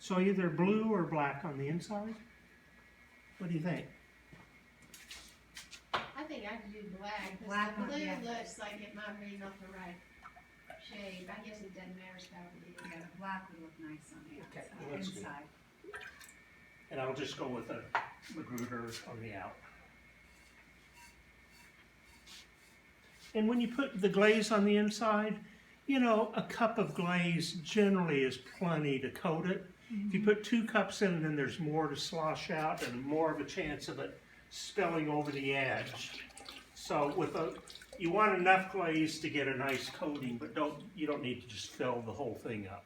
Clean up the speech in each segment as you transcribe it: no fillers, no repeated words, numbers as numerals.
So either blue or black on the inside? What do you think? I think I could do black, Black because one, the yeah. blue looks like it might be not the right shade. I guess it doesn't matter how it is. Yeah, the black would look nice on the Okay, outside, well, that's good. inside. And I'll just go with a Magruder on the out. And when you put the glaze on the inside, you know, a cup of glaze generally is plenty to coat it. If you put 2 cups in, then there's more to slosh out and more of a chance of it spilling over the edge. So you want enough glaze to get a nice coating, but you don't need to just fill the whole thing up.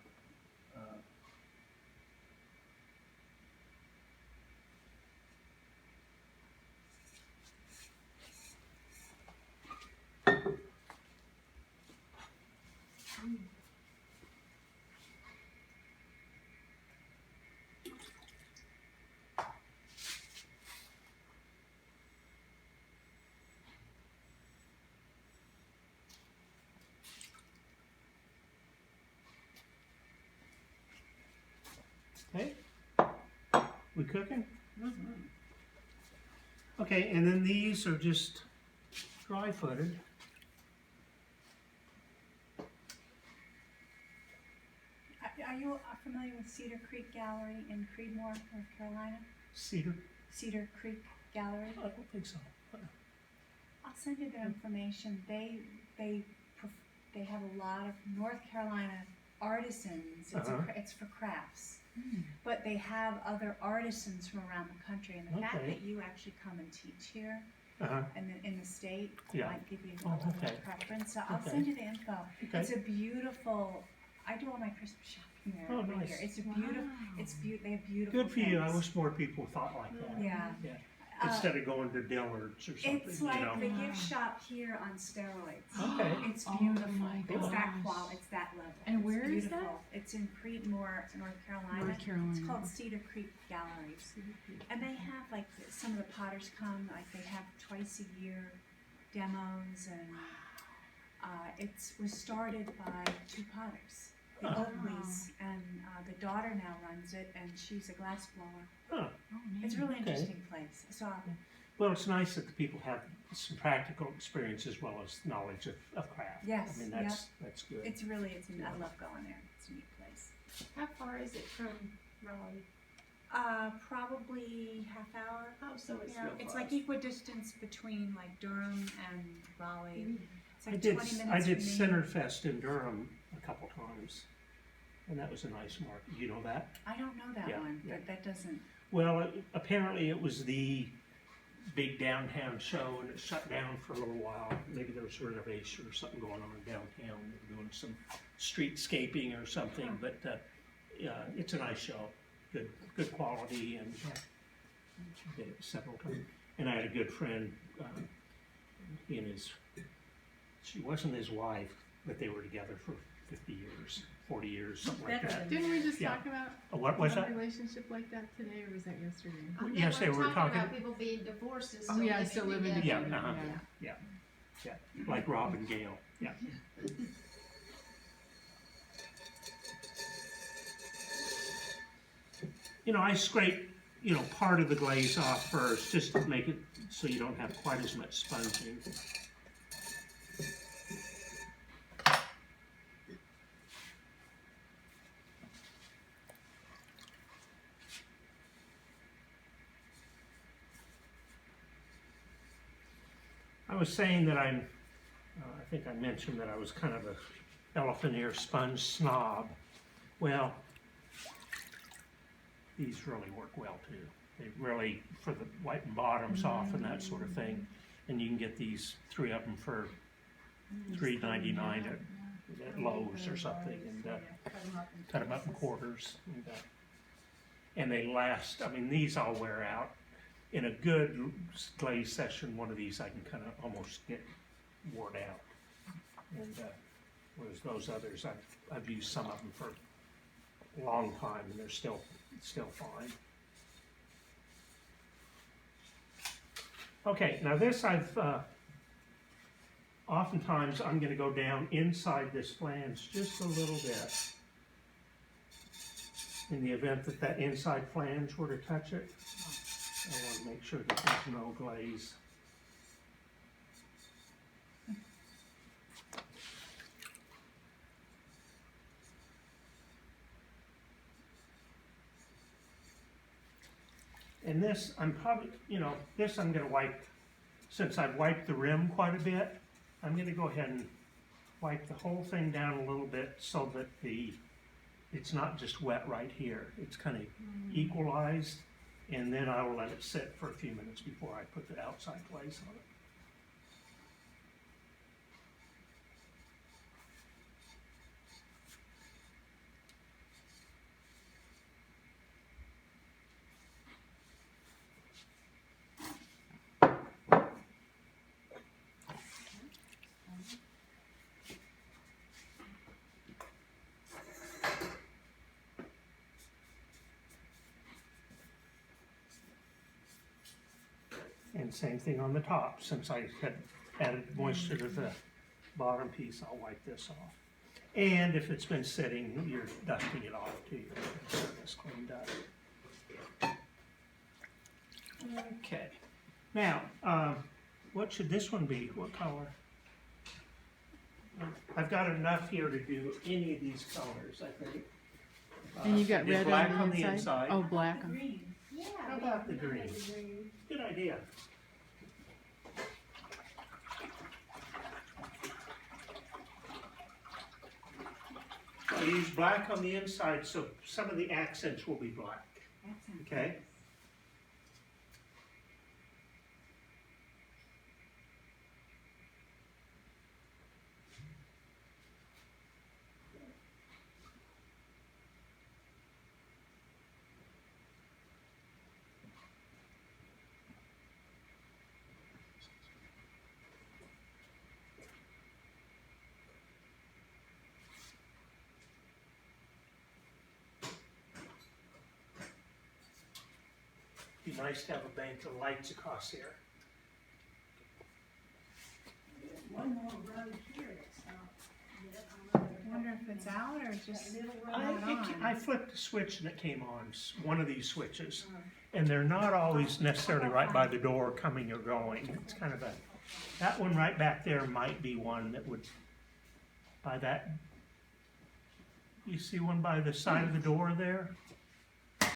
Okay, we cooking? Okay, and then these are just dry-footed. Are you familiar with Cedar Creek Gallery in Creedmoor, North Carolina? Cedar? Cedar Creek Gallery? I don't think so. I'll send you their information. They have a lot of North Carolina artisans. It's for crafts. But they have other artisans from around the country, and the fact Okay. that you actually come and teach here and in the state Yeah. might give you a Oh, little okay. preference. So I'll Okay. send you the info. Okay. It's a beautiful. I do all my Christmas shopping there Oh, every nice. year. It's a beautiful. They have beautiful. Good for you. I things. wish more people thought like that. Yeah. Instead of going to Dillard's or something, It's you like know. the gift shop here on steroids. Okay. It's Oh beautiful. my It's that gosh. quality. It's that level. And It's where is beautiful. that? It's in Creedmoor, North Carolina. North Carolina. It's called Cedar Creek Gallery. And they have like some of the potters come. Like they have twice a year demos, and it was started by 2 potters, the Huh. Oakleys, and the daughter now runs it, and she's a glass blower. Huh. Oh, man. It's a really Okay. interesting place. So Well, it's nice that the people have some practical experience as well as knowledge of craft. Yes, I mean, that's good. it's really, I love going there. It's a neat place. How far is it from Raleigh? Probably half hour. Oh, so it's You know, real it's close. like equidistance between like Durham and Raleigh. It's like I did 20 minutes I did from me. Centerfest in Durham a couple times, and that was a nice market. You know that? I don't know that Yeah, one, yeah. but that doesn't. Well, apparently it was the big downtown show, and it shut down for a little while. Maybe there was a renovation or something going on in downtown. They were doing some streetscaping or something, but yeah, it's a nice show. Good quality, and did it several times. And I had a good friend, he and she wasn't his wife, but they were together for 50 years, 40 years, something like that. Didn't we just Yeah. talk about What was a that? relationship like that today, or was that yesterday? I think Yes, they were talking- about people being divorced and still Oh, yeah, living still living together. together. Yeah, yeah, like Rob and Gail, yeah. You know, I scrape, part of the glaze off first, just to make it so you don't have quite as much sponging. I was saying that I think I mentioned that I was kind of a elephant ear sponge snob. Well, these really work well too. They really, for the whiten bottoms off and that sort of thing. And you can get these 3 of them for $3.99 at Lowe's or something, and cut them up in quarters. And they last, I mean, these all wear out. In a good glaze session, one of these I can kind of almost get worn out. And whereas those others, I've used some of them for a long time, and they're still fine. Okay, now this oftentimes I'm going to go down inside this flange just a little bit. in the event that that inside flange were to touch it, I want to make sure that there's no glaze. And this, I'm probably, this I'm gonna wipe, since I've wiped the rim quite a bit, I'm gonna go ahead and wipe the whole thing down a little bit so that it's not just wet right here. It's kind of equalized, and then I will let it sit for a few minutes before I put the outside glaze on it. And same thing on the top, since I had added moisture to the bottom piece, I'll wipe this off. And if it's been sitting, you're dusting it off too. It's cleaned up. Okay, now, what should this one be? What color? I've got enough here to do any of these colors, I think. And you got I did red black on the inside? Oh, black on. Green. Yeah. How about the green? Good idea. I use black on the inside, so some of the accents will be black, okay? Be nice to have a bank of lights across here. One more road here that's not lit. I wonder if it's out or just not I on. flipped the switch and it came on, one of these switches. And they're not always necessarily right by the door coming or going. It's kind of that one right back there might be one that would, by that, you see one by the side of the door there?